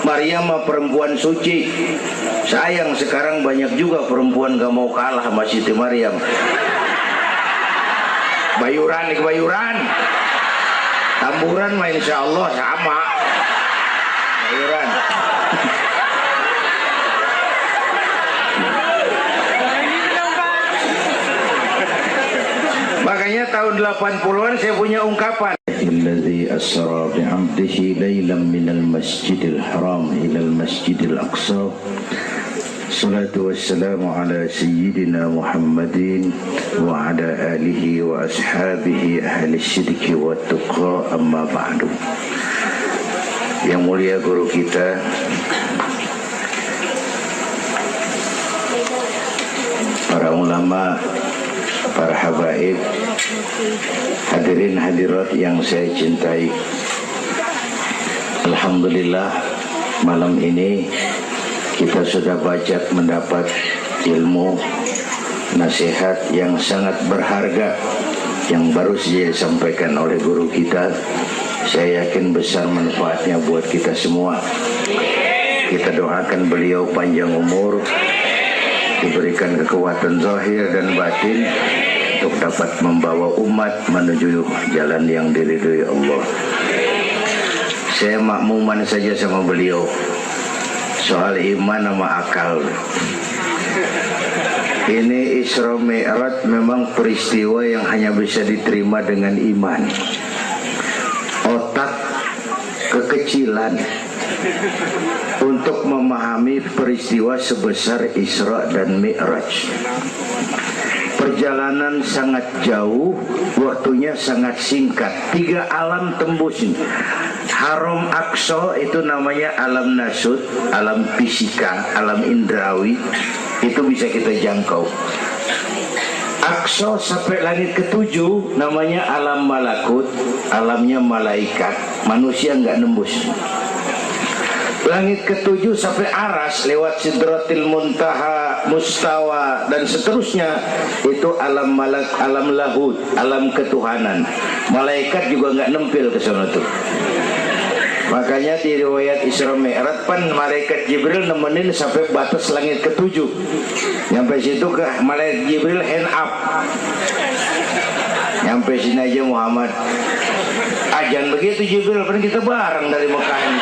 Maryam mah perempuan suci. Sayang sekarang banyak juga perempuan gak mau kalah sama Siti Maryam. Bayuran ke bayuran, tamburan mah insya Allah sama. Bayuran. Makanya tahun 80-an saya punya ungkapan. Alladzi asra bi'abdihi lailan minal masjidil haram ilal masjidil aqsa. Salatu wassalamu ala sayyidina Muhammadin wa ala alihi wa ashabihi ahli sidqi wa tuqa, amma ba'du. Yang mulia guru kita para ulama, para habaib, hadirin hadirat yang saya cintai, alhamdulillah malam ini kita sudah banyak mendapat ilmu, nasihat yang sangat berharga yang baru saja disampaikan oleh guru kita. Saya yakin besar manfaatnya buat kita semua. Kita doakan beliau panjang umur, diberikan kekuatan zahir dan batin untuk dapat membawa umat menuju jalan yang diridhoi Allah. Saya makmuman saja sama beliau soal iman sama akal. Ini Isra Mi'raj memang peristiwa yang hanya bisa diterima dengan iman. Otak kekecilan untuk memahami peristiwa sebesar Isra dan Mi'raj. Perjalanan sangat jauh, waktunya sangat singkat. 3 alam tembusin. Haram Aqsa itu namanya alam nasut, alam fisika, alam indrawi. Itu bisa kita jangkau. Aqsa sampai langit ke-7 namanya alam malakut, alamnya malaikat. Manusia nggak nembus. Langit ke-7 sampai aras lewat Sidratil Muntaha, Mustawa dan seterusnya itu alam malak, alam lahud, alam ketuhanan. Malaikat juga nggak nempel ke sana tuh. Makanya di riwayat Isra Mi'raj pan malaikat Jibril nemenin sampai batas langit ke-7. Sampai situ ke malaikat Jibril hand up. Sampai sini aja Muhammad. Ajan begitu Jibril, kan kita bareng dari Mekah ini.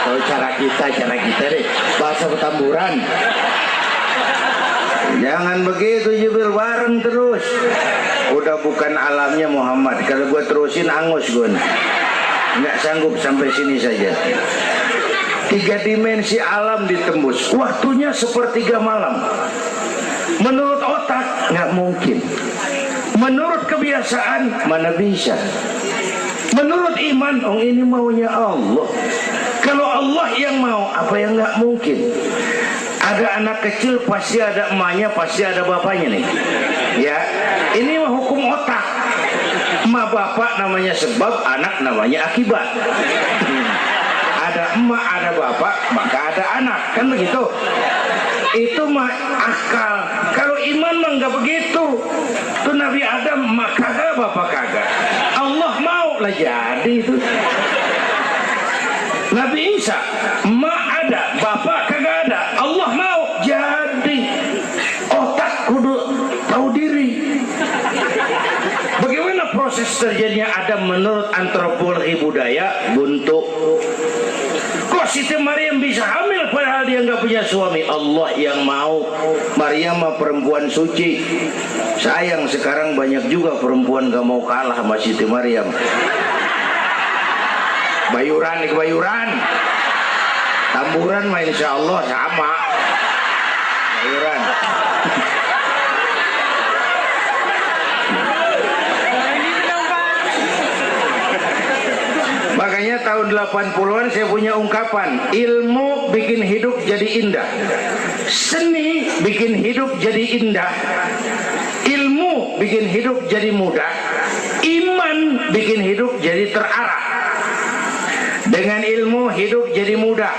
Tahu cara kita deh, bahasa petamburan. Jangan begitu Jibril, bareng terus. Udah bukan alamnya Muhammad. Kalau gue terusin angus gue. Nggak sanggup sampai sini saja. 3 dimensi alam ditembus. Waktunya sepertiga malam. Menurut otak nggak mungkin. Menurut kebiasaan mana bisa. Menurut iman, oh ini maunya Allah. Kalau Allah yang mau, apa yang nggak mungkin? Ada anak kecil pasti ada emaknya, pasti ada bapaknya nih. Ya, ini mah hukum otak. Emak bapak namanya sebab, anak namanya akibat. Ada emak, ada bapak, maka ada anak, kan begitu? Itu mah akal. Kalau iman mah nggak begitu. Tuh Nabi Adam emak kagak, bapak kagak. Allah mau lah jadi itu. Nabi Isa emak ada, bapak kagak ada. Allah mau jadi. Otak kudu tahu diri. Bagaimana proses terjadinya Adam menurut antropologi budaya? Buntu. Kok Siti Maryam bisa hamil padahal dia nggak punya suami? Allah yang mau. Maryam mah perempuan suci. Sayang sekarang banyak juga perempuan gak mau kalah sama Siti Maryam. Bayuran ke bayuran, tamburan mah insya Allah sama. Bayuran. Makanya tahun 80-an saya punya ungkapan, ilmu bikin hidup jadi indah, seni bikin hidup jadi indah, ilmu bikin hidup jadi mudah, iman bikin hidup jadi terarah. Dengan ilmu hidup jadi mudah.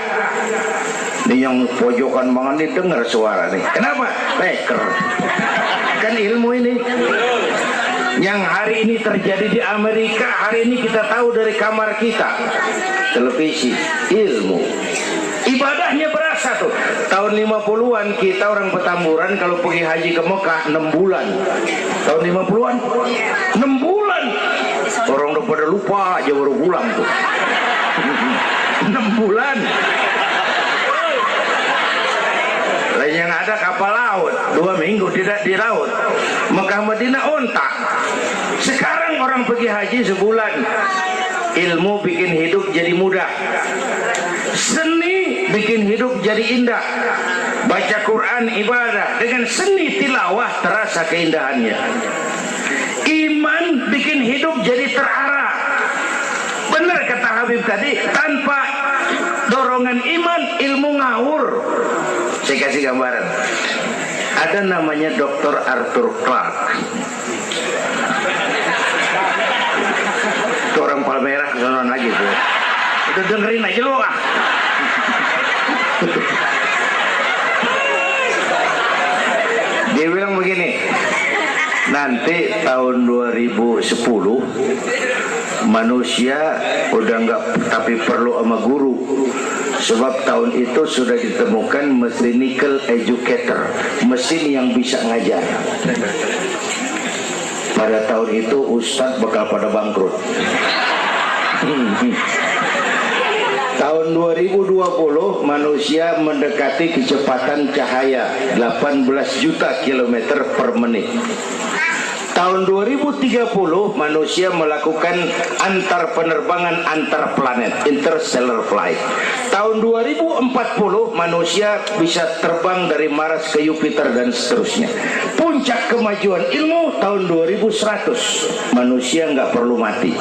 Ini yang pojokan banget nih dengar suara nih. Kenapa? Peker. Kan ilmu ini. Yang hari ini terjadi di Amerika, hari ini kita tahu dari kamar kita. Televisi, ilmu. Tahun 50-an kita orang Petamburan kalau pergi haji ke Mekah 6 bulan. Tahun 50-an 6 bulan. Orang udah pada lupa aja baru pulang tuh. 6 bulan. Lain yang ada kapal laut 2 minggu tidak di laut. Mekah Madinah ontak. Sekarang orang pergi haji sebulan. Ilmu bikin hidup jadi mudah, seni bikin hidup jadi indah. Baca Quran ibadah, dengan seni tilawah terasa keindahannya. Iman bikin hidup jadi terarah. Benar kata Habib tadi, tanpa dorongan iman ilmu ngawur. Saya kasih gambaran. Ada namanya Dr. Arthur Clarke. Itu orang Palmerah kesonoan lagi tuh. Udah dengerin aja lo ah. Dia bilang begini, nanti tahun 2010 manusia udah nggak tapi perlu sama guru, sebab tahun itu sudah ditemukan mechanical educator, mesin yang bisa ngajar. Pada tahun itu ustadz bakal pada bangkrut. Tahun 2020 manusia mendekati kecepatan cahaya 18 juta kilometer per menit. Tahun 2030 manusia melakukan antar penerbangan antar planet, interstellar flight. Tahun 2040 manusia bisa terbang dari Mars ke Jupiter dan seterusnya. Puncak kemajuan ilmu tahun 2100 manusia nggak perlu mati.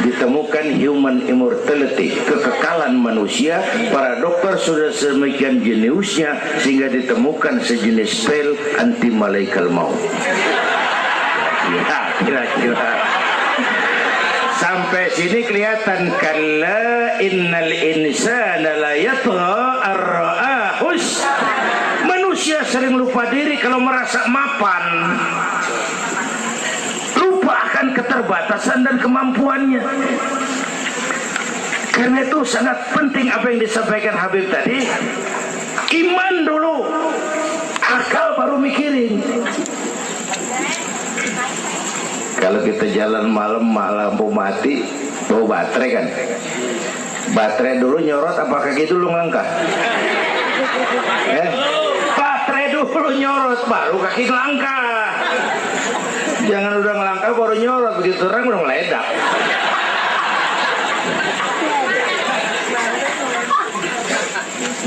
Ditemukan human immortality, kekekalan manusia. Para dokter sudah sedemikian jeniusnya sehingga ditemukan sejenis pil anti malaikal maut. Ya, kira-kira sampai sini kelihatan. Kalla innal insana la yatgha ar-ra'ahus. Manusia sering lupa diri kalau merasa mapan, akan keterbatasan dan kemampuannya. Karena itu sangat penting apa yang disampaikan Habib tadi. Iman dulu, akal baru mikirin. Kalau kita jalan malam lampu mati, bawa baterai kan. Baterai dulu nyorot apa kaki dulu ngelangkah? Baterai dulu nyorot baru kaki ngelangkah. Jangan udah ngelangkah baru nyorot, begitu terang udah meledak.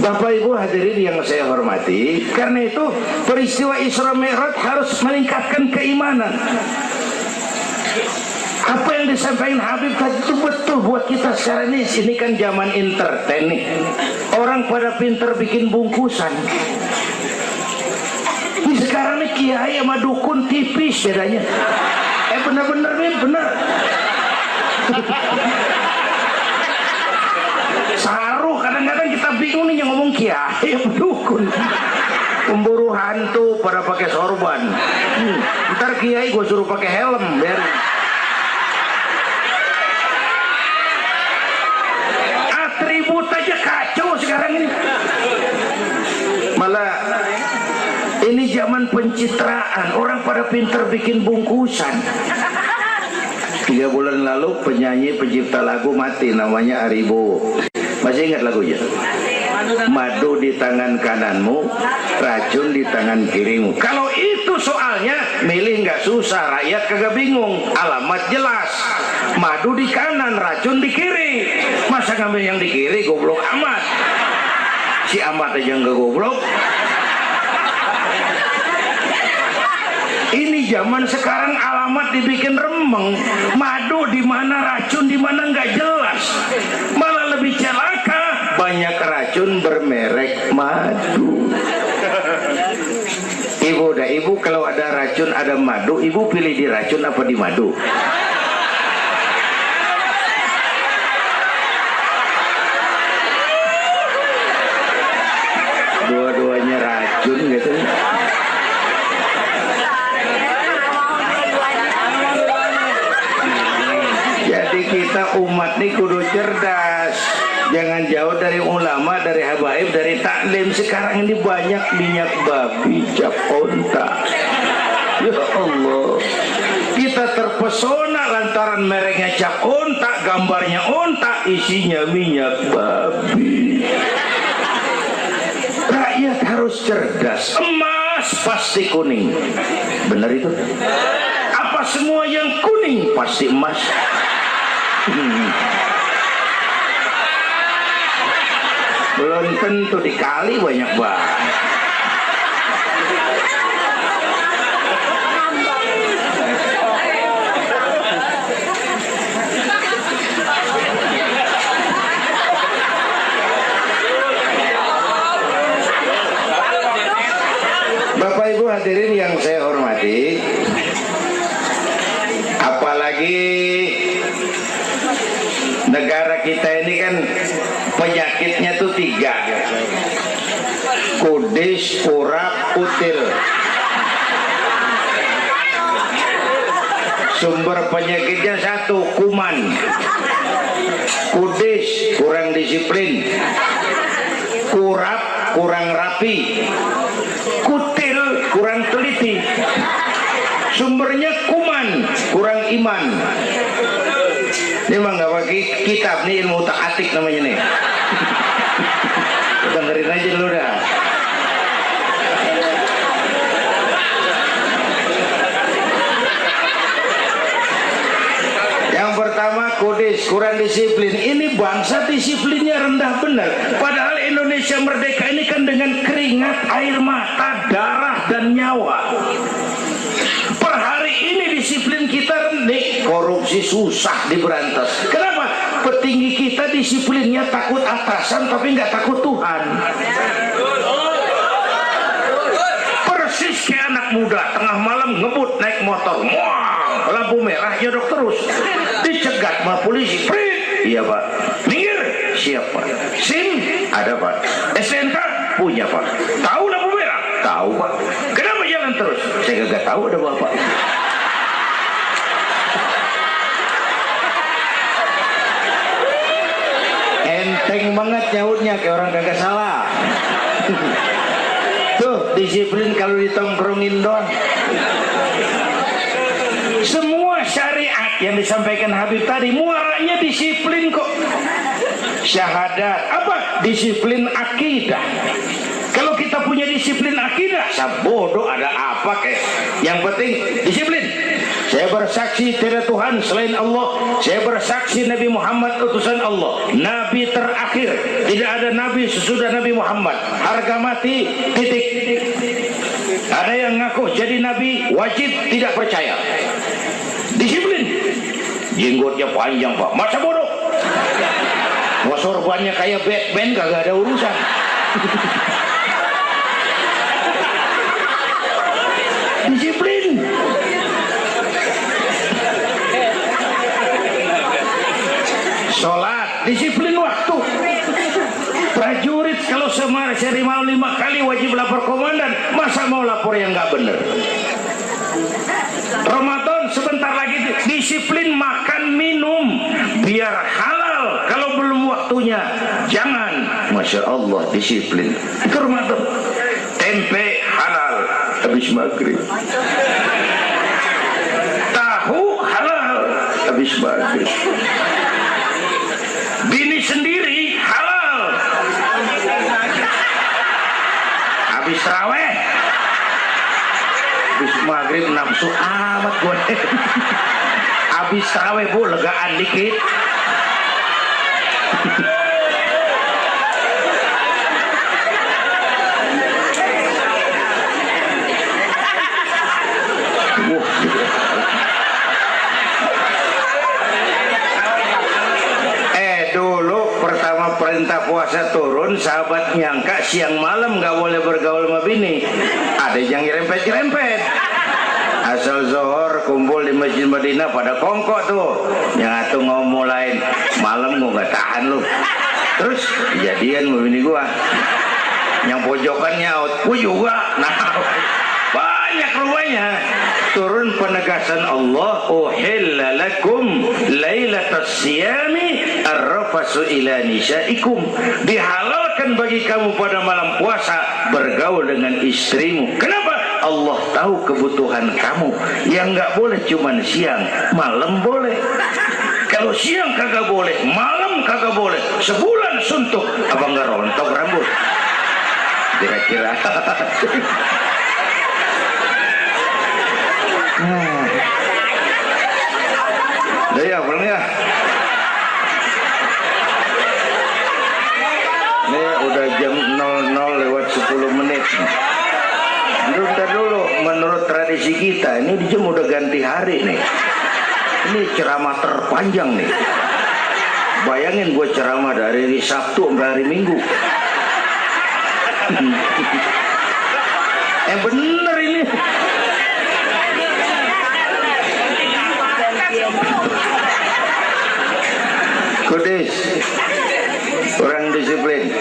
Bapak Ibu hadirin yang saya hormati, karena itu peristiwa Isra Mi'raj harus meningkatkan keimanan. Apa yang disampaikan Habib tadi itu betul buat kita sekarang ini. Ini kan zaman entertain nih. Orang pada pinter bikin bungkusan. Sekarang nih kiai sama dukun tipis bedanya. Bener-bener nih, bener. Saruh, kadang-kadang kita bingung nih yang ngomong kiai sama dukun. Pemburu hantu pada pakai sorban. Ntar kiai gue suruh pakai helm biar. Atribut aja kacau sekarang ini. Malah ini zaman pencitraan, orang pada pinter bikin bungkusan. 3 bulan lalu penyanyi pencipta lagu mati, namanya Aribo. Masih ingat lagunya? Madu di tangan kananmu, racun di tangan kirimu. Kalau itu soalnya, milih nggak susah, rakyat kagak bingung. Alamat jelas, madu di kanan, racun di kiri. Masa ngambil yang di kiri, goblok amat. Si amat aja nggak goblok. Ini zaman sekarang alamat dibikin remeng, madu di mana, racun di mana nggak jelas. Malah lebih celaka, banyak racun bermerek madu. Ibu kalau ada racun ada madu, ibu pilih di racun apa di madu? Dua-duanya racun gitu. Kita umat nih kudu cerdas, jangan jauh dari ulama, dari Baib dari taklim. Sekarang ini banyak minyak babi, cap onta. Ya Allah, kita terpesona lantaran mereknya cap onta, gambarnya onta, isinya minyak babi. Rakyat harus cerdas. Emas pasti kuning, benar itu? Apa semua yang kuning pasti emas? Belum tentu, dikali banyak banget. Bapak Ibu hadirin yang saya hormati, apalagi negara kita ini kan penyakitnya tuh 3: kudis, urap, util. Sumber penyakitnya 1, kuman. Kudis, kurang disiplin. Urap, kurang rapi. Kutil, kurang teliti. Sumbernya kuman, kurang iman. Ini mah nggak pakai kitab nih, ilmu utak atik namanya nih. Dengerin aja dulu dah. Yang pertama kudis, kurang disiplin. Ini bangsa disiplinnya rendah benar. Padahal Indonesia merdeka ini kan dengan keringat, air mata, darah dan nyawa. Per hari ini disiplin kita rendah, korupsi susah diberantas. Kenapa? Petinggi kita disiplinnya takut atasan tapi nggak takut Tuhan. Persis kayak anak muda tengah malam ngebut naik motor, wah, lampu merah nyodok terus, dicegat sama polisi. Prit, iya pak. Minggir, siapa? SIM ada pak. SNK punya pak. Tahu lampu merah? Tahu pak. Kenapa jalan terus? Saya nggak tahu, ada bapak. Enteng banget nyautnya kayak orang kagak salah. Tuh disiplin kalau ditongkrongin doang. Semua syariat yang disampaikan Habib tadi muaranya disiplin kok. Syahadat apa? Disiplin akidah. Kalau kita punya disiplin akidah, sabodo ada apa kek? Yang penting disiplin. Saya bersaksi tidak Tuhan selain Allah. Saya bersaksi Nabi Muhammad utusan Allah, Nabi terakhir. Tidak ada Nabi sesudah Nabi Muhammad. Harga mati, titik. Ada yang ngaku jadi Nabi, wajib tidak percaya. Disiplin. Jenggotnya panjang pak, masa bodoh. Sorbannya kayak Batman, kagak ada urusan. Disiplin. Sholat, disiplin waktu. Prajurit kalau sehari mau 5 kali wajib lapor komandan, masa mau lapor yang nggak bener? Ramadan sebentar lagi, disiplin makan minum biar halal. Kalau belum waktunya jangan. Masya Allah, disiplin. Itu Ramadan. Tempe halal habis maghrib. Tahu halal habis maghrib. Bini sendiri halal habis raweh. Habis maghrib nafsu amat gue. Habis raweh bu, legaan dikit. Dulu pertama perintah puasa turun, sahabat nyangka siang malam nggak boleh bergaul sama bini. Ada yang nyerempet-nyerempet. Asal zohor kumpul di Masjid Madinah pada kongkok tuh. Yang atuh ngomong lain, malam gua nggak tahan lu. Terus kejadian sama bini gua. Yang pojokan nyaut, gua juga. Nah, banyak rumahnya. Turun penegasan Allah, uhilla lakum lailatas siyami arrafasu ila nisaikum, dihalalkan bagi kamu pada malam puasa bergaul dengan istrimu. Kenapa? Allah tahu kebutuhan kamu. Yang nggak boleh cuman siang, malam boleh. Kalau siang kagak boleh, malam kagak boleh. Sebulan suntuk, apa nggak rontok rambut? Kira-kira. Jadi apa nih ya? Ini udah jam 00:10. Bentar dulu, menurut tradisi kita ini di jam udah ganti hari nih. Ini ceramah terpanjang nih. Bayangin gue ceramah dari hari Sabtu sampai hari Minggu. Bener ini. Kudis, orang disiplin.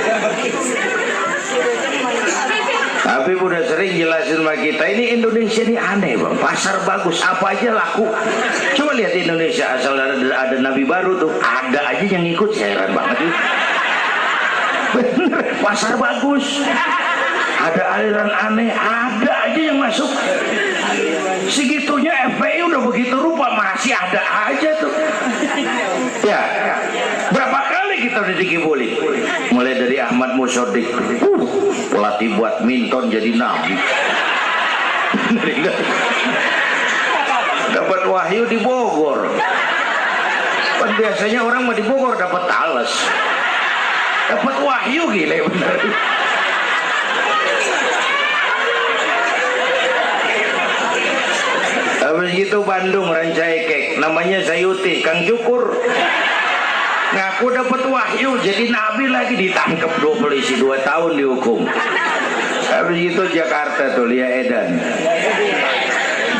Tapi udah sering jelasin sama kita, ini Indonesia ini aneh bang, pasar bagus, apa aja laku. Coba lihat Indonesia, asal ada nabi baru tuh, ada aja yang ikut, heran banget tuh. Bener, pasar bagus, ada aliran aneh, ada aja yang masuk. Segitunya FPI udah begitu rupa, masih ada aja tuh. Ya, berapa kali kita dikibuli, mulai dari Ahmad Musodik, pelatih buat minton jadi nabi. Dapat wahyu di Bogor. Kan biasanya orang mau di Bogor dapat talas, dapat wahyu, gila bener. Habis itu Bandung Rancaikek, namanya Sayuti, Kang Jukur, ngaku dapat wahyu jadi nabi lagi, ditangkap 2 polisi 2 tahun dihukum. Habis itu Jakarta tuh Lia Edan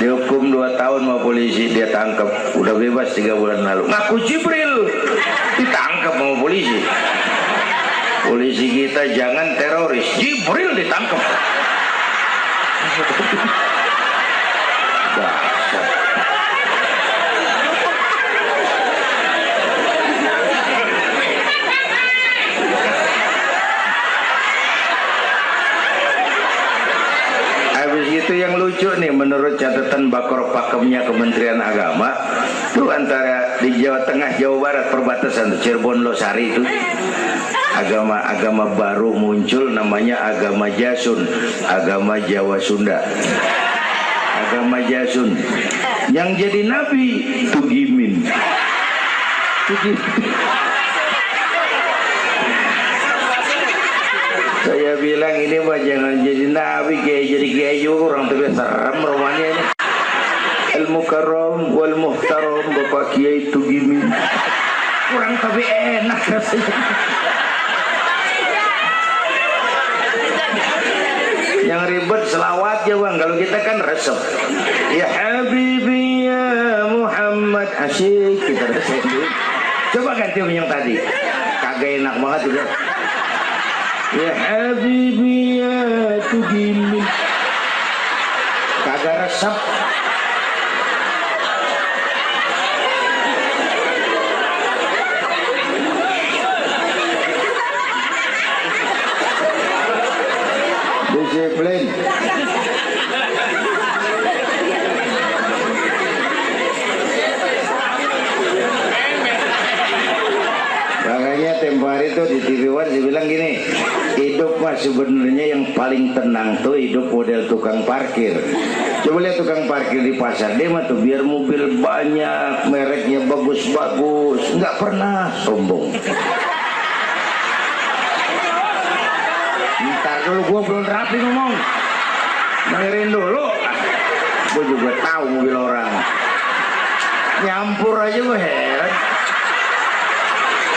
dihukum 2 tahun sama polisi, dia tangkap, udah bebas 3 bulan lalu. Ngaku Jibril ditangkap sama polisi. Polisi kita jangan teroris, Jibril ditangkap. Itu yang lucu nih, menurut catatan Bakor Pakemnya Kementerian Agama tuh, antara di Jawa Tengah Jawa Barat perbatasan Cirebon Losari itu agama baru muncul, namanya agama Jasun, agama Jawa Sunda. Agama Jasun yang jadi nabi Tugimin. Saya bilang ini mah jangan jadi nabi, kayak jadi kiai juga orang tuh serem rumahnya ini. Al Mukarram wal Muhtaram Bapak Kiai Tugimin. Kurang tapi enak rasanya. Yang ribet selawat ya bang, kalau kita kan resep. Ya Habibi ya Muhammad, asyik kita resep. Coba ganti yang tadi, kagak enak banget juga. Ya Habibi ya Tugimin, kagak resep. Disiplin. Makanya tempo hari itu di TV One dibilang gini, hidup mah sebenarnya yang paling tenang tuh hidup model tukang parkir. Coba lihat tukang parkir di pasar, dia mah tuh biar mobil banyak, mereknya bagus-bagus, nggak pernah sombong. Ntar dulu, gua belum rapi ngomong, dengerin dulu. Gua juga tahu mobil orang, nyampur aja gua heran.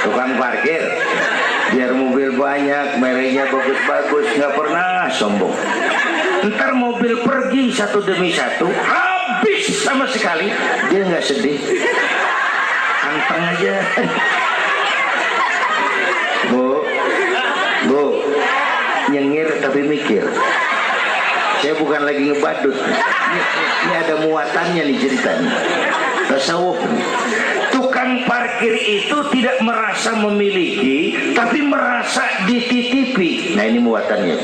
Tukang parkir biar mobil banyak, mereknya bagus-bagus, nggak pernah sombong. Ntar mobil pergi satu demi satu, habis sama sekali, dia nggak sedih, anteng aja. Bu, nyengir tapi mikir. Saya bukan lagi ngebadut. Ini ada muatannya nih ceritanya. Tasawuf. Tukang parkir itu tidak merasa memiliki, tapi merasa dititipi. Nah ini muatannya.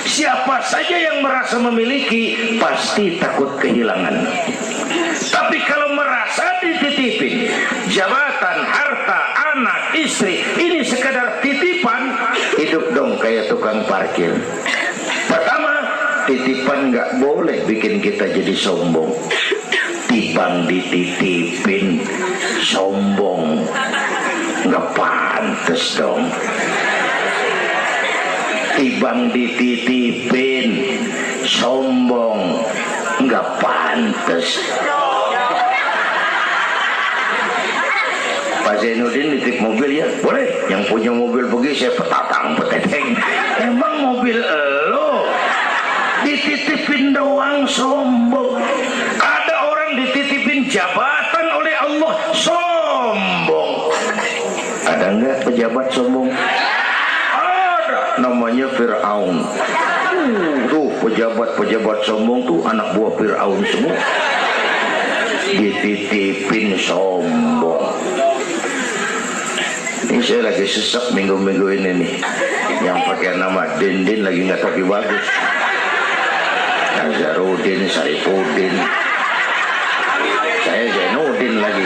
Siapa saja yang merasa memiliki pasti takut kehilangan. Tapi kalau merasa dititipin, jabatan, harta, anak, istri, ini sekadar titipan, hidup dong kayak tukang parkir. Pertama, titipan nggak boleh bikin kita jadi sombong. Tibang dititipin sombong, nggak pantes dong. Tibang dititipin sombong, nggak pantes. Pak Zainuddin nitip mobil ya, boleh. Yang punya mobil pergi saya petatang peteteng. Emang mobil lo dititipin doang sombong. Ada orang dititipin jabatan oleh Allah sombong. Ada enggak pejabat sombong? Ada, namanya Fir'aun. Tuh pejabat-pejabat sombong tuh anak buah Fir'aun semua. Dititipin sombong. Ini saya lagi sesak minggu-minggu ini nih. Yang pakai nama Dindin lagi nggak tapi bagus. Nazarudin, Saifuddin, saya Zainuddin lagi.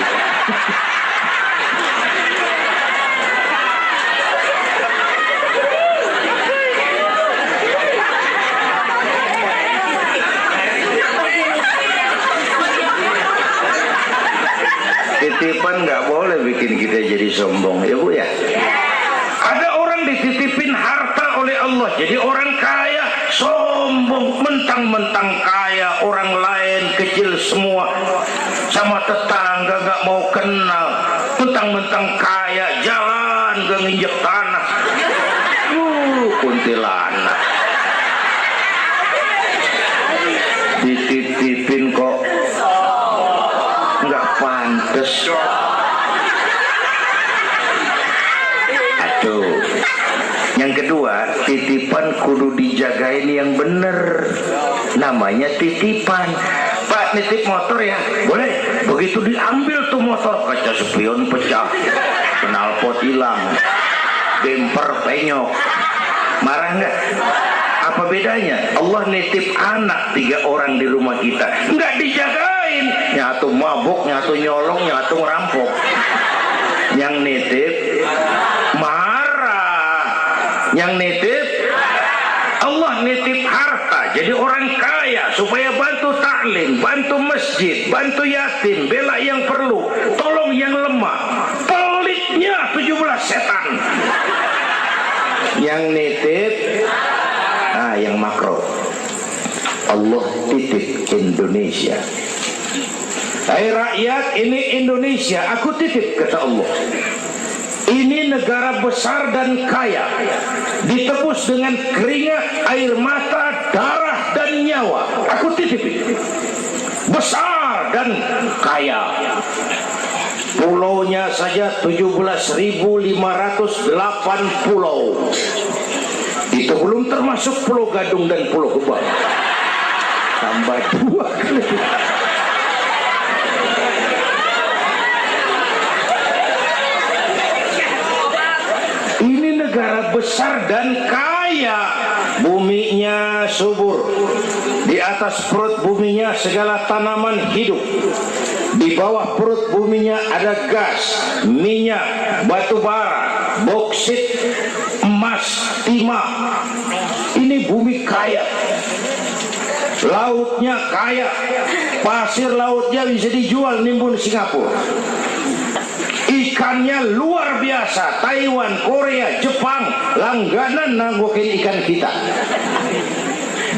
Titipan nggak boleh bikin kita jadi sombong, ya Bu ya. Ada orang dititipin harta oleh Allah, jadi orang kaya sombong, mentang-mentang kaya, orang lain kecil semua, sama tetangga nggak mau kenal, mentang-mentang kaya, jalan gak nginjek tanah. Kuntilanak dititipin kok nggak pantes. Aduh. Yang kedua, titipan kudu dijagain yang bener. Namanya titipan. Pak, nitip motor ya? Boleh. Begitu diambil tuh motor, kaca spion pecah, knalpot hilang, bemper penyok. Marah nggak? Apa bedanya? Allah nitip anak 3 orang di rumah kita, nggak dijagain. Nyatu mabuk, nyatu nyolong, nyatu ngerampok. Yang nitip yang nitip Allah nitip harta, jadi orang kaya supaya bantu taklim, bantu masjid, bantu yatim, bela yang perlu, tolong yang lemah. Pelitnya 17 setan. Yang nitip yang makro, Allah titip Indonesia. Hai rakyat, ini Indonesia, aku titip, kata Allah. Ini negara besar dan kaya, ditebus dengan keringat, air mata, darah dan nyawa. Aku titip ini. Besar dan kaya. Pulaunya saja 17.508 pulau. Itu belum termasuk Pulau Gadung dan Pulau Gebang. Tambah 2 kali. Negara besar dan kaya, buminya subur, di atas perut buminya segala tanaman hidup, di bawah perut buminya ada gas, minyak, batu bara, boksit, emas, timah. Ini bumi kaya, lautnya kaya, pasir lautnya bisa dijual nimbun Singapura. Ikannya luar biasa, Taiwan, Korea, Jepang langganan nanggokin ikan kita.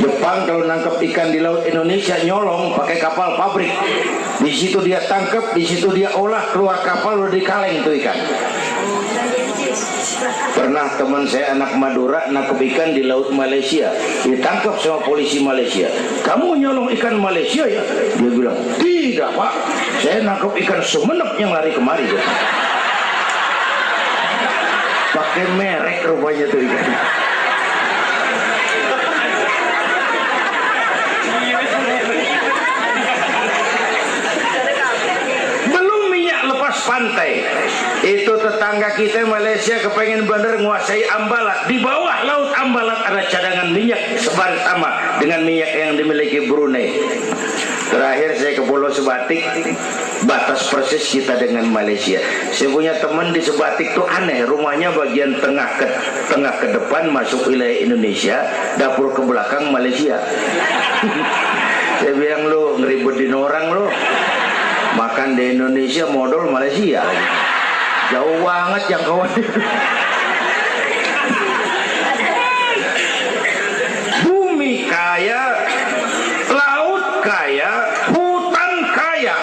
Jepang kalau nangkep ikan di laut Indonesia nyolong pakai kapal pabrik. Di situ dia tangkap, di situ dia olah, keluar kapal udah dikaleng tuh ikan. Pernah teman saya anak Madura nangkep ikan di laut Malaysia, ditangkap sama polisi Malaysia. Kamu nyolong ikan Malaysia ya? Dia bilang, tidak Pak, saya nangkep ikan Sumenep yang lari kemari. Pakai merek rupanya tuh ikan. pantai. Itu tetangga kita Malaysia kepengen bener nguasai Ambalat. Di bawah laut Ambalat ada cadangan minyak sebar sama dengan minyak yang dimiliki Brunei. Terakhir saya ke Pulau Sebatik, batas persis kita dengan Malaysia. Saya punya teman di Sebatik tuh aneh, rumahnya bagian tengah ke depan masuk wilayah Indonesia, dapur ke belakang Malaysia. Saya bilang, lu ngeribetin orang lu, makan di Indonesia modal Malaysia, jauh banget jangkauan. Bumi kaya, laut kaya, hutan kaya.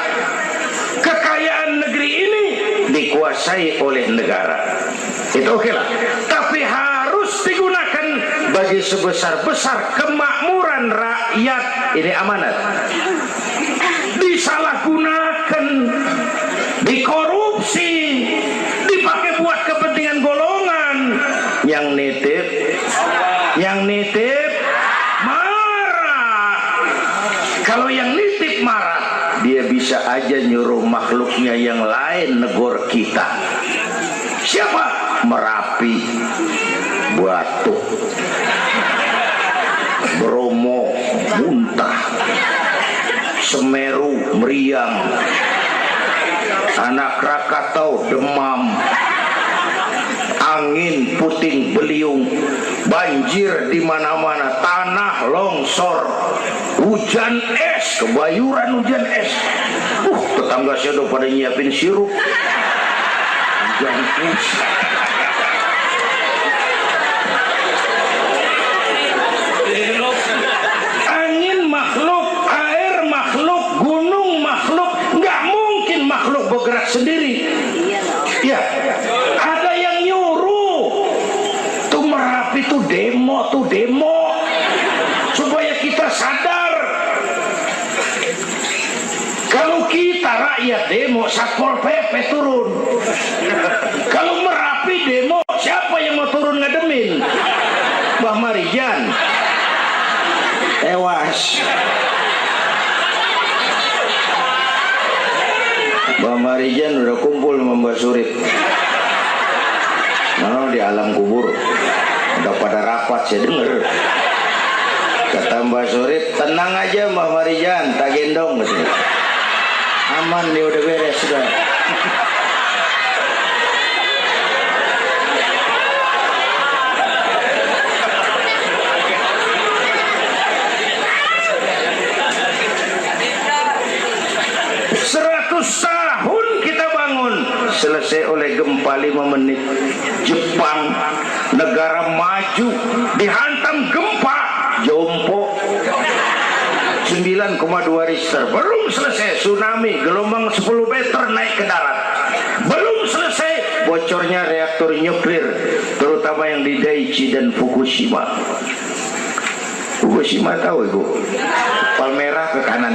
Kekayaan negeri ini dikuasai oleh negara. Itu oke lah. Tapi harus digunakan bagi sebesar-besar kemakmuran rakyat. Ini amanat. Disalahgunakan, dikorupsi, dipakai buat kepentingan golongan. Yang nitip marah. Kalau yang nitip marah, dia bisa aja nyuruh makhluknya yang lain negor kita. Siapa? Merapi, Batu, Bromo, muntah, Semeru, meriang, Anak Krakatau, demam, angin puting beliung, banjir di mana-mana, tanah longsor, hujan es, kebayuran hujan es. Tetangga saya udah pada nyiapin sirup hujan es. Angin makhluk, air makhluk, gunung makhluk, nggak mungkin makhluk bergerak sendiri. Ya, ada yang nyuruh. Tuh Merapi tuh demo, supaya kita sadar. Kalau kita rakyat demo, Satpol PP turun. Kalau Merapi demo, siapa yang mau turun ngademin? Mbah Marijan tewas. Mbah Marijan udah kumpul sama Mbah Surip. Mana di alam kubur udah pada rapat, saya denger. Kata Mbah Surip, tenang aja Mbah Marijan, tak gendong gitu. Aman nih, udah beres sudah. 100 tahun kita bangun, selesai oleh gempa 5 menit. Jepang, negara maju, dihantam gempa, jompo 9,2 Richter. Belum selesai tsunami, gelombang 10 meter naik ke darat. Belum selesai bocornya reaktor nuklir, terutama yang di Daiichi dan Fukushima. Fukushima tahu ibu? Palmerah ke kanan.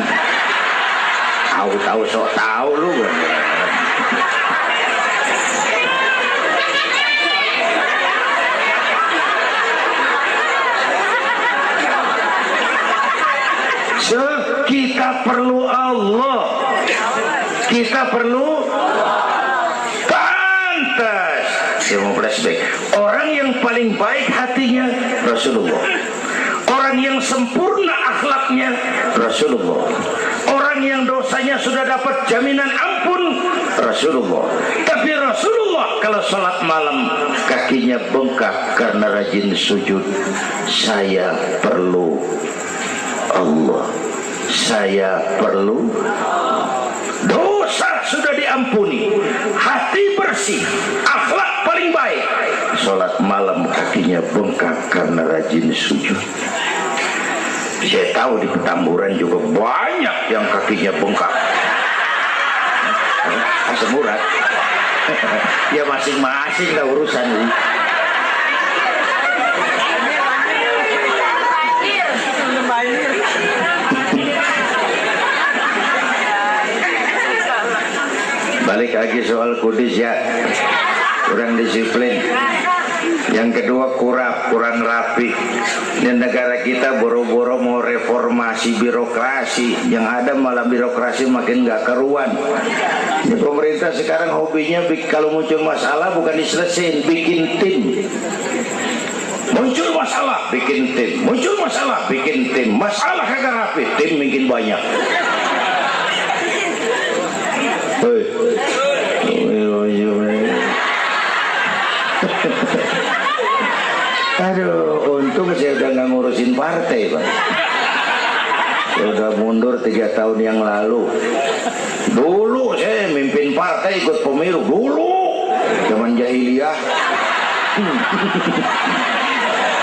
Tahu sok tahu lu. Kita perlu Allah. Kita perlu pantas. Saya mau flashback. Orang yang paling baik hatinya Rasulullah. Orang yang sempurna akhlaknya Rasulullah. Orang yang dosanya sudah dapat jaminan ampun Rasulullah. Tapi Rasulullah kalau sholat malam kakinya bengkak karena rajin sujud. Saya perlu Allah. Saya perlu. Dosa sudah diampuni, hati bersih, akhlak paling baik. Sholat malam kakinya bengkak karena rajin sujud. Saya tahu di Petamburan juga banyak yang kakinya bengkak. Asam urat. Ya masing-masing lah urusan ini. Balik lagi soal kudis ya, kurang disiplin. Yang kedua kurang rapi. Ini negara kita Kita boro-boro mau reformasi birokrasi, yang ada malah birokrasi makin gak karuan. Ini pemerintah sekarang hobinya kalau muncul masalah bukan diselesain, bikin tim. Muncul masalah, bikin tim. Muncul masalah, bikin tim. Masalah kagak rapi, tim makin banyak. Aduh, untung saya udah nggak ngurusin partai, Pak. Saya udah mundur 3 tahun yang lalu. Dulu saya mimpin partai, ikut pemilu. Dulu, zaman jahiliyah.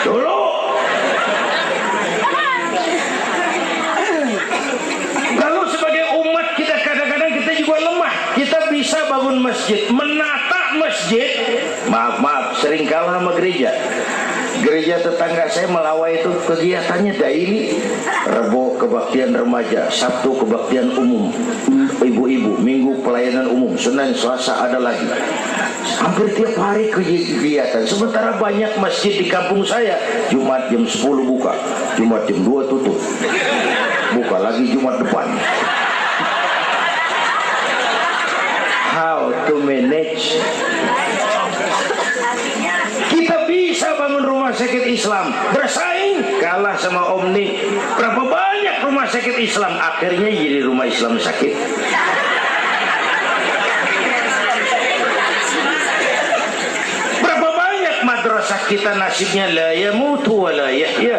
Dulu. Lalu sebagai umat kita kadang-kadang kita juga lemah. Kita bisa bangun masjid, menata masjid. Maaf, sering kalah sama gereja. Gereja tetangga saya Melawai itu kegiatannya daily. Rebo kebaktian remaja, Sabtu kebaktian umum, ibu-ibu, Minggu pelayanan umum, Senin Selasa ada lagi. Hampir tiap hari kegiatan. Sementara banyak masjid di kampung saya, Jumat jam 10 buka, Jumat jam 2 tutup, buka lagi Jumat depan. How to manage? Kita bisa bangun rumah sakit Islam, bersaing, kalah sama Omni. Berapa banyak rumah sakit Islam akhirnya jadi rumah Islam sakit. Berapa banyak madrasah kita nasibnya la yamutu wa la yahya,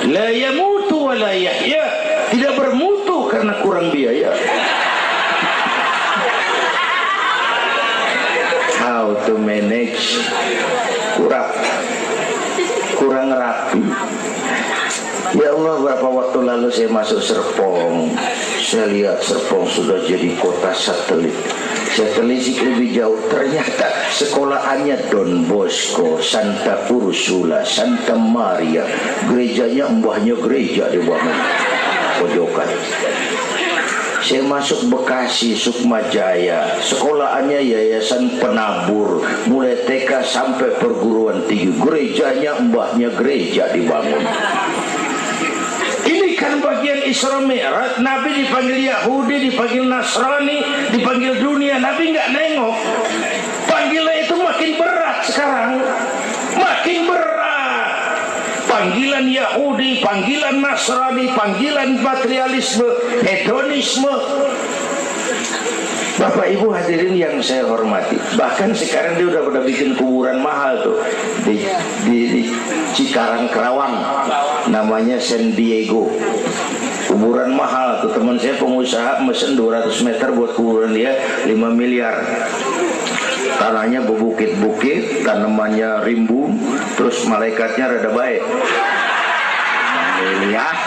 la yamutu wa la yahya, tidak bermutu karena kurang biaya. How to manage? Kurang rapi. Ya Allah, berapa waktu lalu saya masuk Serpong, saya lihat Serpong sudah jadi kota satelit. Saya telisik lebih jauh, ternyata sekolahannya Don Bosco, Santa Ursula, Santa Maria, gerejanya mbahnya gereja di bawah pojokan. Saya masuk Bekasi, Sukmajaya, sekolahannya Yayasan Penabur, mulai TK sampai perguruan tinggi, gerejanya mbahnya gereja dibangun. Ini kan bagian Isra Mi'raj. Nabi dipanggil Yahudi, dipanggil Nasrani, dipanggil dunia, Nabi nggak nengok. Panggilan itu makin berat sekarang, makin berat. Panggilan Yahudi, panggilan Nasrani, panggilan materialisme, hedonisme. Bapak Ibu hadirin yang saya hormati, bahkan sekarang dia udah pada bikin kuburan mahal tuh di Cikarang Kerawang, namanya San Diego. Kuburan mahal tuh, teman saya pengusaha mesen 200 meter buat kuburan dia 5 miliar. Tanahnya berbukit-bukit, tanamannya rimbun, terus malaikatnya rada baik. 5 miliar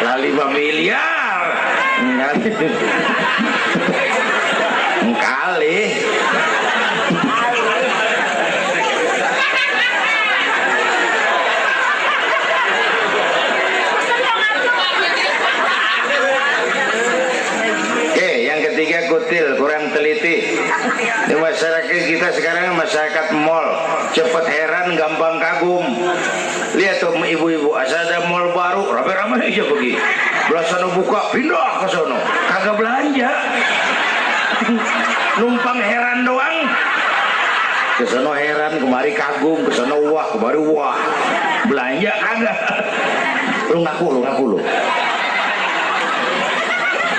lah, 5 miliar kali. Ketiga, kutil, kurang teliti. Di masyarakat kita sekarang masyarakat mall, cepet heran, gampang kagum. Lihat tuh ibu-ibu, asal ada mall baru, rame-rame aja pergi. Belah sana buka, pindah ke sono, kagak belanja. Numpang heran doang. Ke sono heran, kemari kagum, ke sono wah, kemari wah. Belanja kagak. Lu ngaku lu.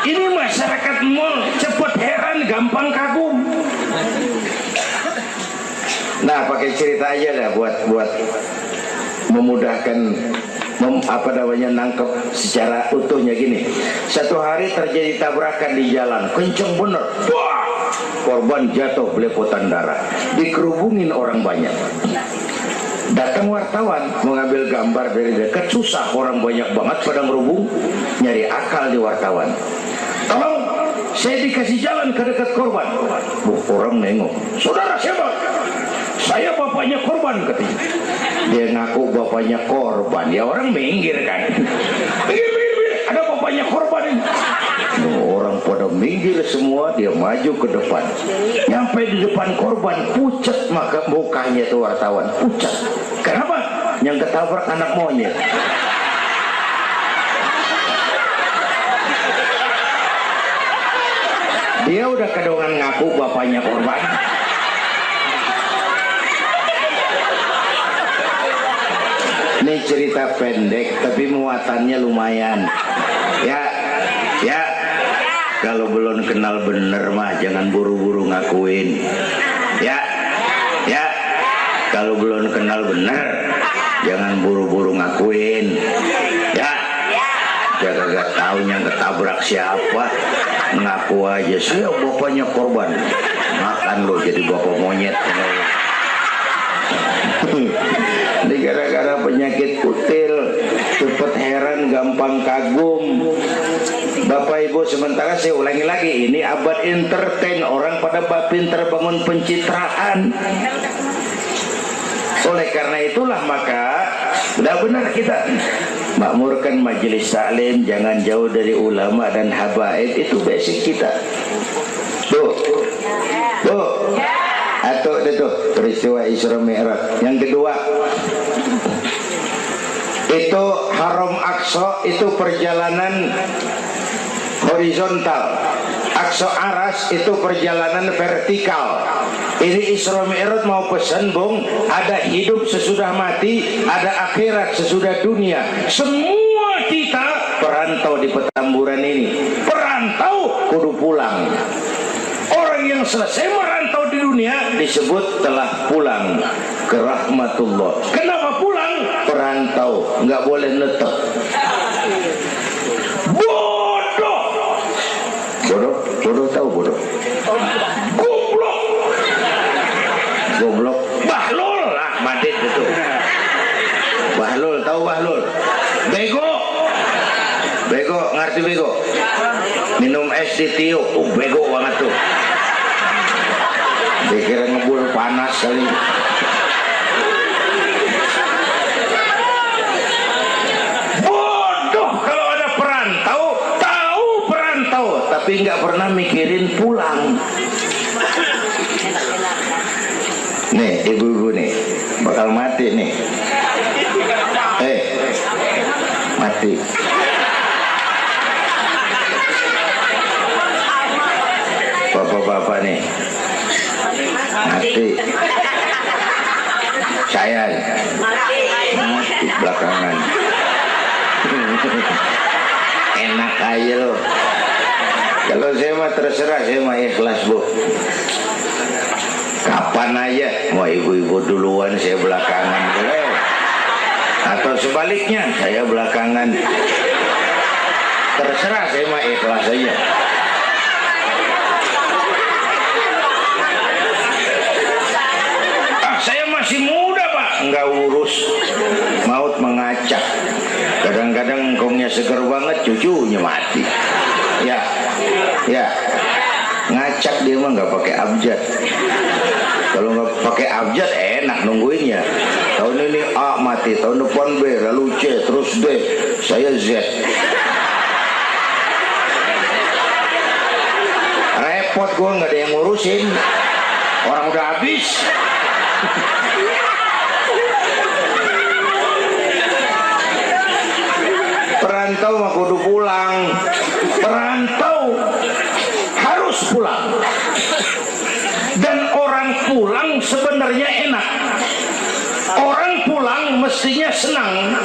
Ini masyarakat mall, cepet heran, gampang kagum. Nah, pakai cerita aja lah buat memudahkan nangkep secara utuhnya gini. Satu hari terjadi tabrakan di jalan, kenceng bener. Wah, korban jatuh belepotan darah, dikerubungin orang banyak. Datang wartawan mengambil gambar dari dekat, susah, orang banyak banget pada ngerubung, nyari akal di wartawan. Tolong, saya dikasih jalan ke dekat korban. Orang nengok, saudara siapa? Saya bapaknya korban, katanya. Dia ngaku bapaknya korban, ya orang minggir kan. Minggir, ada bapaknya korban ini. Orang pada minggir semua, dia maju ke depan. Nyampe di depan korban, pucat maka mukanya tuh wartawan, pucat. Kenapa? yang ketabrak anak monyet. Dia udah kedongan ngaku bapaknya korban. Ini cerita pendek tapi muatannya lumayan. Ya, kalau belum kenal bener mah jangan buru-buru ngakuin. Ya, kalau belum kenal bener jangan buru-buru ngakuin. Ya, gak tahu yang ketabrak siapa, ngaku aja saya bapaknya korban. Makan lo jadi bapak monyet. Ini gara-gara penyakit kutil, cepet heran, gampang kagum. Bapak Ibu, sementara saya ulangi lagi, ini abad entertain, orang pada pinter bangun pencitraan. Oleh karena itulah maka udah benar kita makmurkan majelis taklim, jangan jauh dari ulama dan habaib, itu basic kita. Tuh. Atau itu peristiwa Isra Mi'raj. Yang kedua, itu Haram Aqsa, itu perjalanan horizontal. Aqsa Aras itu perjalanan vertikal. Ini Isra Mi'raj mau pesan, Bung, ada hidup sesudah mati, ada akhirat sesudah dunia. Semua kita perantau di Petamburan ini. Perantau kudu pulang. Orang yang selesai merantau di dunia disebut telah pulang ke rahmatullah. Kenapa pulang? Perantau, nggak boleh netep. Bodoh tahu bodoh. Goblok. Bahlul lah, madit itu. Bahlul, tahu Bahlul? Bego, ngerti bego? Minum es ditiup, bego banget tuh. Dikira ngebul panas kali. Bodoh kalau ada perantau, tahu perantau, tapi nggak pernah mikirin pulang. Nih, ibu-ibu nih, bakal mati nih. Mati. Bapak-bapak nih mati. Saya mati belakangan. Enak aja loh. Kalau saya mah terserah, saya mah ikhlas, Bu. Kapan aja, mau ibu-ibu duluan, saya belakangan, boleh. Atau sebaliknya, saya belakangan. Terserah, saya mah ikhlas aja. Saya masih muda, Pak. Enggak urus. Maut mengacak. Kadang-kadang engkongnya seger banget, cucunya mati. Ya. Ngacak dia mah nggak pakai abjad. Kalau nggak pakai abjad enak nungguinnya. Tahun ini A mati, tahun depan B, lalu C, terus D, saya Z. Repot gue, nggak ada yang ngurusin. Orang udah habis. Perantau mah kudu pulang. Perantau harus pulang. Dan orang pulang sebenarnya enak. Orang pulang mestinya senang.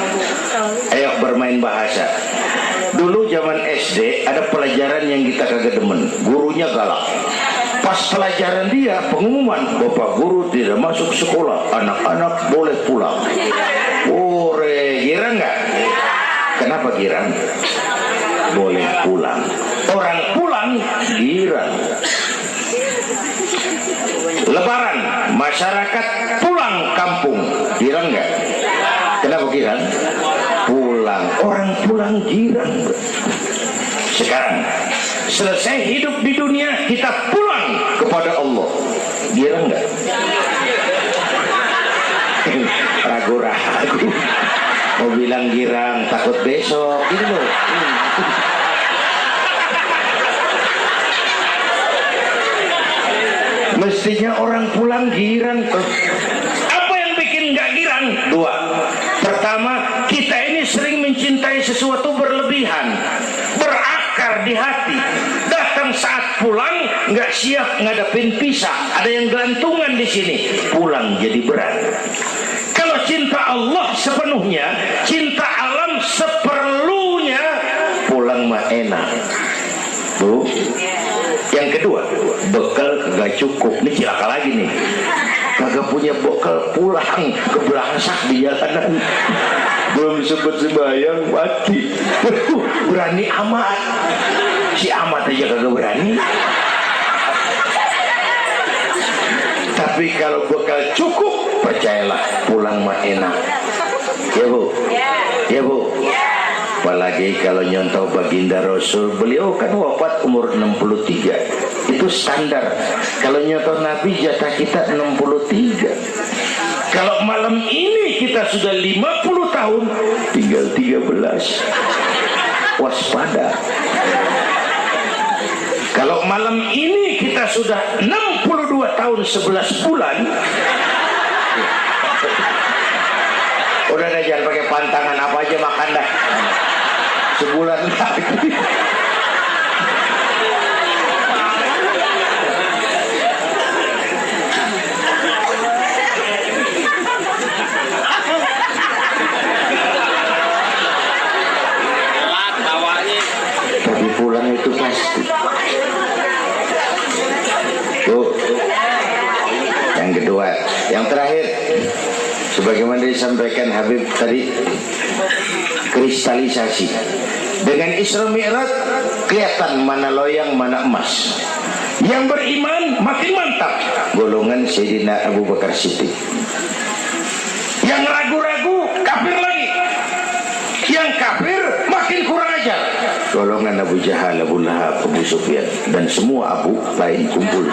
Ayo bermain bahasa. Dulu zaman SD ada pelajaran yang kita kagak demen. Gurunya galak. Pas pelajaran dia pengumuman, Bapak guru tidak masuk sekolah, anak-anak boleh pulang. Girang nggak? Kenapa girang? Boleh pulang. Orang pulang girang. Lebaran, masyarakat pulang kampung, girang nggak? Kenapa girang? Pulang. Orang pulang girang. Sekarang selesai hidup di dunia, kita pulang kepada Allah. Girang nggak? Ragu-ragu. Mau bilang girang, takut besok. Gitu loh. Mestinya orang pulang girang. Apa yang bikin nggak girang? Dua. pulang nggak siap ngadepin pisah, ada yang gelantungan di sini, pulang jadi berat. Kalau cinta Allah sepenuhnya, cinta alam seperlunya, pulang mah enak. Tuh. Yang kedua, bekal kagak cukup. Ini cilaka lagi nih. Kagak punya bekal, pulang kebelangsak di jalanan. Belum sempat sembahyang mati. Berani amat. Si amat aja kagak berani. Tapi kalau bekal cukup, percayalah pulang mah enak. Ya Bu? Ya Bu? Apalagi kalau nyontoh baginda Rasul, beliau kan wafat umur 63. Itu standar. Kalau nyontoh Nabi jatah kita 63. Kalau malam ini kita sudah 50 tahun, tinggal 13. Waspada. Kalau malam ini kita sudah 62 tahun 11 bulan, udah dah, jangan pakai pantangan, apa aja makan dah. Sebulan lagi. Tapi pulang itu pasti. Tuh. Yang kedua, yang terakhir, sebagaimana disampaikan Habib tadi, kristalisasi. Dengan Isra Mi'raj kelihatan mana loyang mana emas. Yang beriman makin mantap, golongan Sayyidina Abu Bakar Siddiq. Yang ragu-ragu kafir lagi. Yang kafir makin kurang ajar, golongan Abu Jahal, Abu Lahab, Abu Sufyan, dan semua Abu lain kumpul.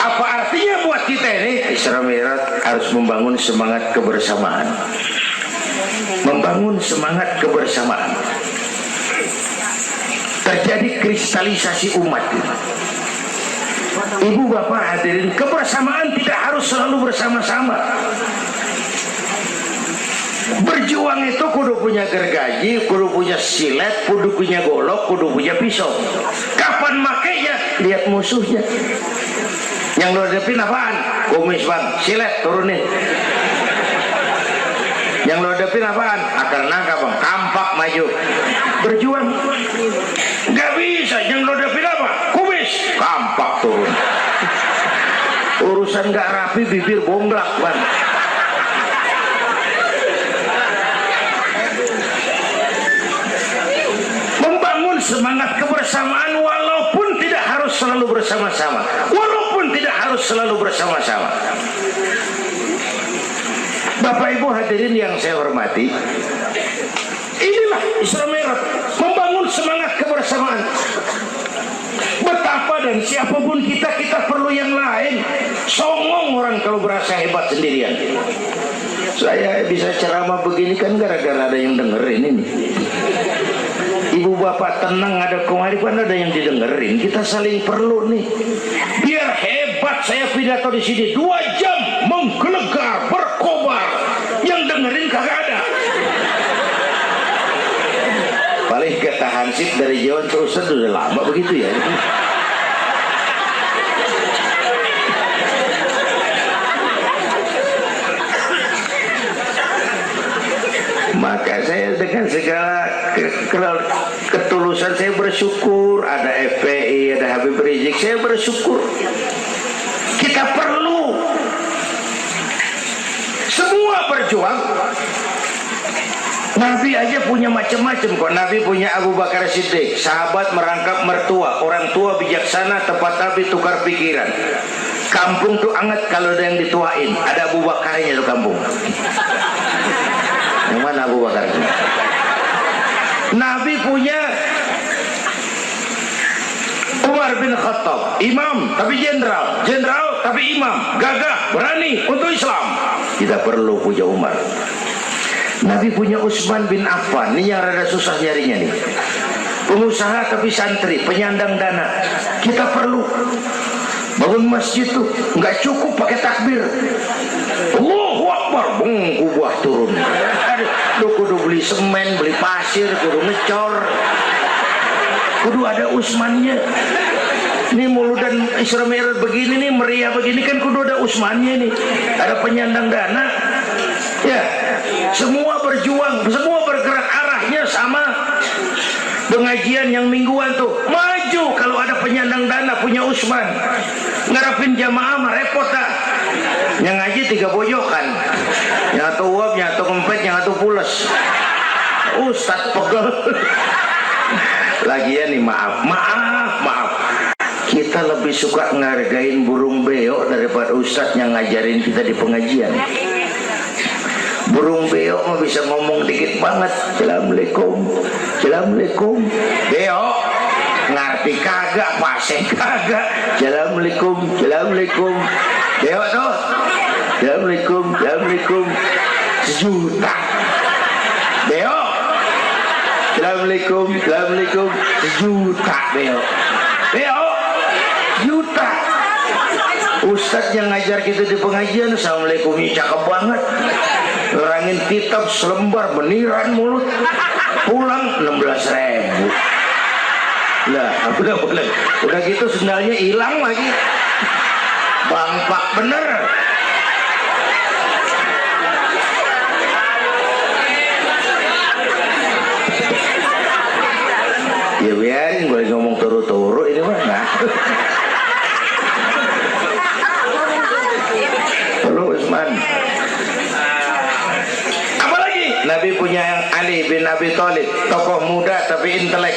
Apa artinya buat kita ini? Isra Mi'raj harus membangun semangat kebersamaan. Membangun semangat kebersamaan. Terjadi kristalisasi umat. Ibu bapak hadirin, kebersamaan tidak harus selalu bersama-sama. Berjuang itu kudu punya gergaji, kudu punya silet, kudu punya golok, kudu punya pisau. Kapan makainya? Lihat musuhnya. Yang lo hadapin apaan? Kumis bang, silet turunin. Yang lo hadapin apaan? Akar nangka bang, kampak maju. Berjuang. Gak bisa. Yang lo hadapin apa? Kumis, kampak turun. Urusan gak rapi, bibir bonglak bang. Membangun semangat kebersamaan walaupun tidak harus selalu bersama-sama. Walaupun tidak harus selalu bersama-sama. Bapak Ibu hadirin yang saya hormati, inilah Isra Mi'raj, membangun semangat kebersamaan. Betapa dan siapapun kita perlu yang lain. Songong orang kalau berasa hebat sendirian. Saya bisa ceramah begini kan gara-gara ada yang dengerin ini. Ibu bapak tenang, ada kemaripan, ada yang didengerin. Kita saling perlu nih. Biar hebat saya pidato di sini 2 jam menggelegar, berkobar. Yang dengerin kagak ada. Paling kata Hansip dari Jawa terus udah lama begitu ya. Maka saya dengan segala ketulusan saya bersyukur ada FPI, ada Habib Rizik, saya bersyukur. Kita perlu semua berjuang. Nabi aja punya macam-macam kok. Nabi punya Abu Bakar Siddiq, sahabat merangkap mertua, orang tua bijaksana, tepat tapi tukar pikiran. Kampung tuh anget kalau ada yang dituain. Ada Abu Bakarnya tuh kampung. Yang mana Abu Bakar? Nabi punya Umar bin Khattab, imam tapi jenderal, jenderal tapi imam, gagah, berani untuk Islam. Kita perlu punya Umar. Nabi punya Utsman bin Affan, ini yang rada susah nyarinya nih. Pengusaha tapi santri, penyandang dana. Kita perlu bangun masjid tuh nggak cukup pakai takbir. Allahu Akbar, kubah turun. Lu kudu beli semen, beli pasir, kudu ngecor, kudu ada usmannya. Ini muludan Isra Mi'raj begini nih, meriah begini kan kudu ada usmannya nih, ada penyandang dana. Ya, semua berjuang, semua bergerak arahnya sama. Pengajian yang mingguan tuh maju kalau ada penyandang dana punya usman. Ngarepin jamaah mah repot tak. Yang ngaji 3 pojokan, yang satu uap, yang satu kempet, yang satu pules. Ustadz pegel. Lagian nih maaf. Kita lebih suka ngargain burung beo daripada ustadz yang ngajarin kita di pengajian. Burung beo mah bisa ngomong dikit banget. Assalamualaikum, assalamualaikum. Beo ngerti kagak, paseng kagak. Assalamualaikum, assalamualaikum. Beo tuh, assalamualaikum, assalamualaikum. Sejuta. Beo, assalamualaikum, assalamualaikum. Sejuta beo. Beo, juta. Ustadz yang ngajar kita di pengajian, assalamualaikum, cakep banget. Nerangin kitab selembar beniran mulut, pulang 16.000. Lah, udah gitu sendalnya hilang lagi. Bangpak bener. Ya biarin, gue ngomong turu-turu ini mah nah. Perlu Usman. Nabi punya yang Ali bin Abi Thalib, tokoh muda tapi intelek.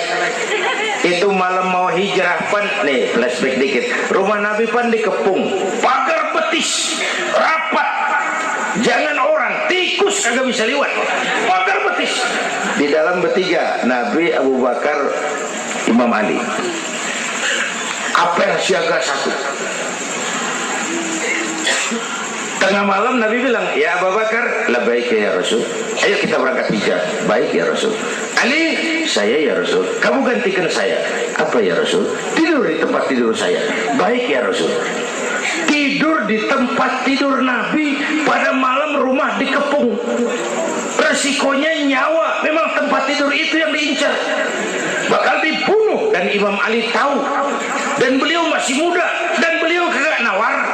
Itu malam mau hijrah pan, nih flashback dikit. Rumah Nabi pan dikepung, pagar betis, rapat. Jangan orang, tikus kagak bisa lewat. Pagar betis. Di dalam bertiga, Nabi, Abu Bakar, Imam Ali. Apel siaga 1. Tengah malam Nabi bilang, ya Abu Bakar, labbaik ya Rasul. Ayo kita berangkat hijrah. Baik ya Rasul. Ali, saya ya Rasul. Kamu gantikan saya. Apa ya Rasul? Tidur di tempat tidur saya. Baik ya Rasul. Tidur di tempat tidur Nabi pada malam rumah dikepung. Resikonya nyawa. Memang tempat tidur itu yang diincar. Bakal dibunuh. Dan Imam Ali tahu. Dan beliau masih muda. Dan beliau kagak nawar.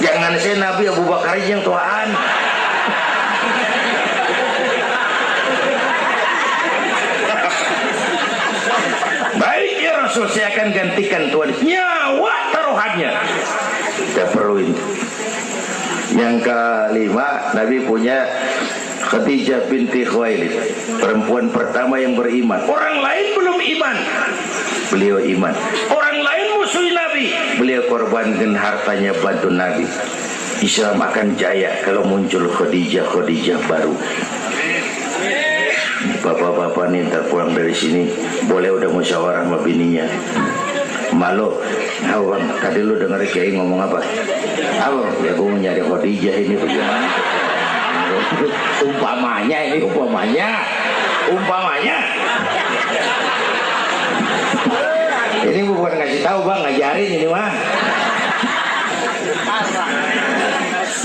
Jangan saya Nabi, Abu Bakar yang tuaan. Baik ya Rasul, saya akan gantikan tuan. Nyawa taruhannya. Kita perluin. Yang kelima, Nabi punya Khadijah binti Khuwailid, perempuan pertama yang beriman. Orang lain belum iman, beliau iman. Orang lain musuh Nabi, beliau korbankan hartanya bantu Nabi. Islam akan jaya kalau muncul Khadijah baru. Bapak-bapak nih ntar pulang dari sini boleh udah musyawarah sama bininya. Malu, nah bang, tadi lu denger Kiai ngomong apa? Apa? Ya gue mau nyari Khadijah ini bagaimana? Umpamanya ini, umpamanya. Ini bukan ngasih tahu bang, ngajarin ini mah.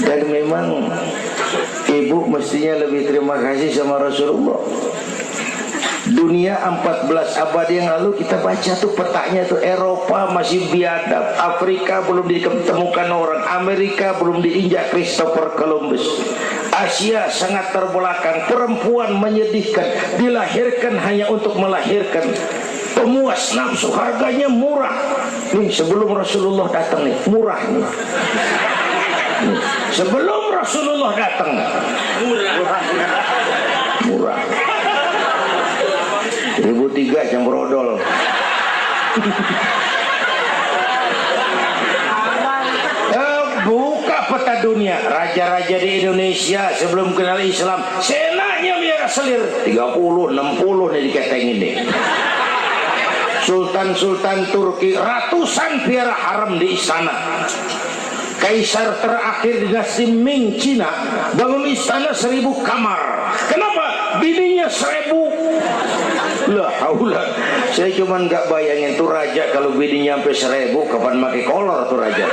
Dan memang ibu mestinya lebih terima kasih sama Rasulullah. Dunia 14 abad yang lalu kita baca tuh petanya tuh, Eropa masih biadab, Afrika belum ditemukan orang, Amerika belum diinjak Christopher Columbus, Asia sangat terbelakang, perempuan menyedihkan, dilahirkan hanya untuk melahirkan, pemuas nafsu, harganya murah. Nih sebelum Rasulullah datang nih, murah nih. Sebelum Rasulullah datang murah. 1003 yang berodol. Buka peta dunia. Raja-raja di Indonesia sebelum kenal Islam, senanya biara selir 30, 60 nih diketengin nih. Sultan-sultan Turki ratusan piara haram di istana. Kaisar terakhir dinasti Ming Cina bangun istana 1000 kamar. Kenapa? Bininya 1000. Lah haula. Saya cuman nggak bayangin tuh raja kalau bininya sampai 1000 kapan pakai kolor tuh raja.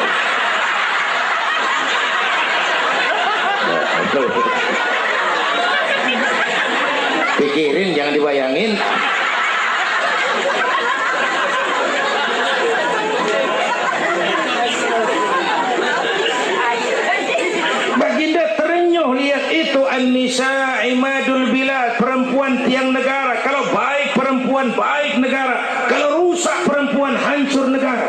Pikirin, jangan dibayangin. Baginda terenyuh lihat itu, an-nisa imadul bilad, perempuan tiang negara. Kalau baik perempuan, baik negara. Kalau rusak perempuan, hancur negara.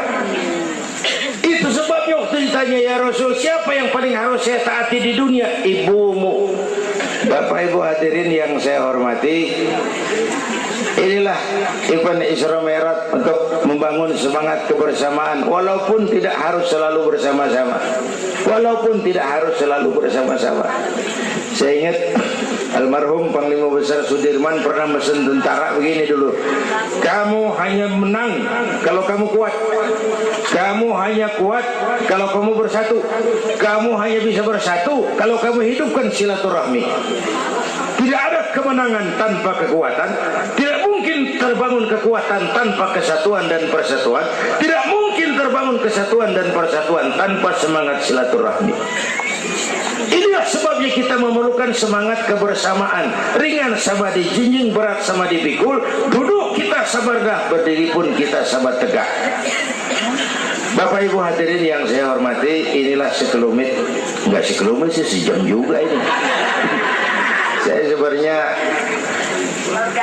Itu sebabnya waktu ditanya, ya Rasul, siapa yang paling harus saya taati di dunia? Ibumu. Bapak Ibu hadirin yang saya hormati, inilah event Isra Mi'raj untuk membangun semangat kebersamaan, walaupun tidak harus selalu bersama-sama. Walaupun tidak harus selalu bersama-sama. Saya ingat almarhum Panglima Besar Sudirman pernah mesen tentara begini dulu, kamu hanya menang kalau kamu kuat, kamu hanya kuat kalau kamu bersatu, kamu hanya bisa bersatu kalau kamu hidupkan silaturahmi. Tidak ada kemenangan tanpa kekuatan, tidak mungkin terbangun kekuatan tanpa kesatuan dan persatuan, tidak mungkin terbangun kesatuan dan persatuan tanpa semangat silaturahmi. Inilah sebabnya kita memerlukan semangat kebersamaan. Ringan sama dijinjing, berat sama dipikul. Duduk kita sabar dah, berdiri pun kita sabar tegak. Bapak Ibu hadirin yang saya hormati, inilah sekelumit, enggak sekelumit sih, sejam juga ini. Saya sebenarnya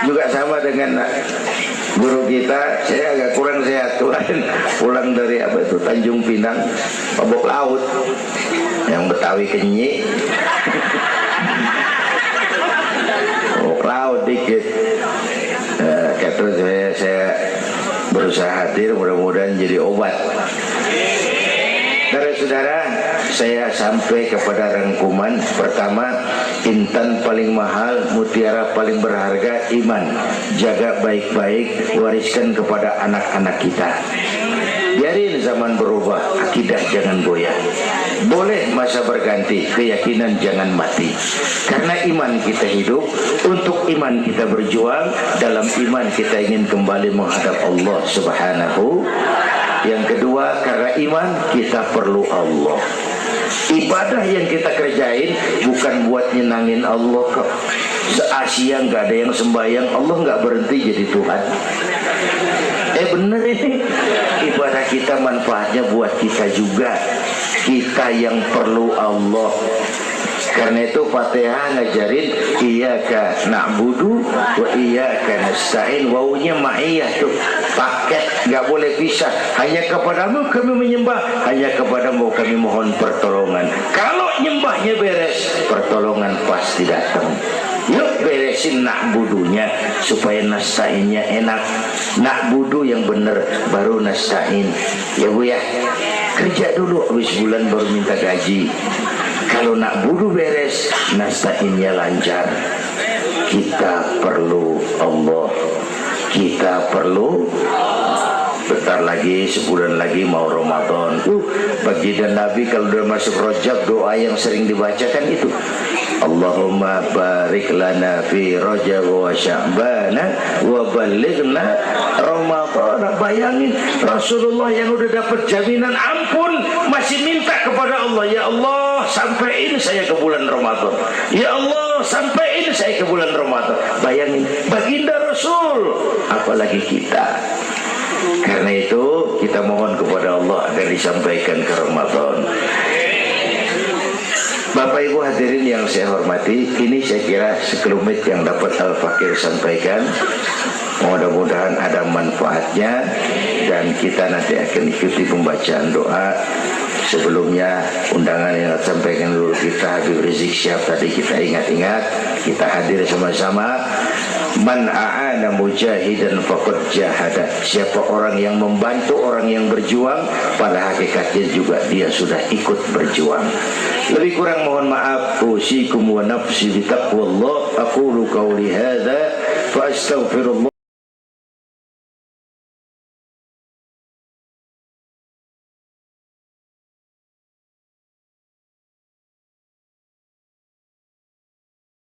juga sama dengan guru kita, saya agak kurang sehat kemarin pulang dari apa itu Tanjung Pinang, mabok laut, yang Betawi kenyik, mabok laut dikit. Terus saya berusaha hadir, mudah-mudahan jadi obat. Saudara-saudara, saya sampai kepada rangkuman pertama, intan paling mahal, mutiara paling berharga, iman. Jaga baik-baik, wariskan kepada anak-anak kita. Biarin zaman berubah, akidah jangan goyah. Boleh masa berganti, keyakinan jangan mati. Karena iman kita hidup, untuk iman kita berjuang, dalam iman kita ingin kembali menghadap Allah Subhanahu. Yang kedua, karena iman kita perlu Allah. Ibadah yang kita kerjain bukan buat nyenangin Allah kok. Se-Asia nggak ada yang sembahyang, Allah nggak berhenti jadi Tuhan. Bener ini, ibadah kita manfaatnya buat kita juga. Kita yang perlu Allah. Karena itu Fatihah ngajarin iyyaka na'budu wa iyyaka nasta'in. Wawunya ma'iyah tuh, paket, nggak boleh pisah. Hanya kepadamu kami menyembah, hanya kepadamu kami mohon pertolongan. Kalau nyembahnya beres, pertolongan pasti datang. Yuk beresin na'budunya supaya nasta'innya enak. Na'budu yang benar, baru nasta'in. Ya Bu ya, kerja dulu, habis bulan baru minta gaji. Kalau na'budu beres, nasta'innya lancar. Kita perlu Allah. Kita perlu. Bentar lagi, sebulan lagi mau Ramadan. Baginda Nabi kalau udah masuk Rajab, doa yang sering dibacakan itu, Allahumma barik lana fi Rajab wa Sya'ban wa balighna Ramadan. Bayangin Rasulullah yang udah dapat jaminan ampun masih minta kepada Allah, ya Allah sampaiin saya ke bulan Ramadan, ya Allah sampaiin saya ke bulan Ramadan. Bayangin baginda Rasul, apalagi kita. Karena itu kita mohon kepada Allah agar disampaikan ke Ramadan. Bapak Ibu hadirin yang saya hormati, ini saya kira sekelumit yang dapat Al-Fakir sampaikan. Mudah-mudahan ada manfaatnya, dan kita nanti akan ikuti pembacaan doa. Sebelumnya undangan yang sampaikan dulu kita, Habib Rizik Syihab tadi kita ingat-ingat, kita hadir sama-sama. Man a'ana mujahidan faqad jahada. Siapa orang yang membantu orang yang berjuang, pada hakikatnya juga dia sudah ikut berjuang. Lebih kurang mohon maaf. Usikum wa nafsi bi taqwallah. Aqulu qawli hadza fa astaghfirullah.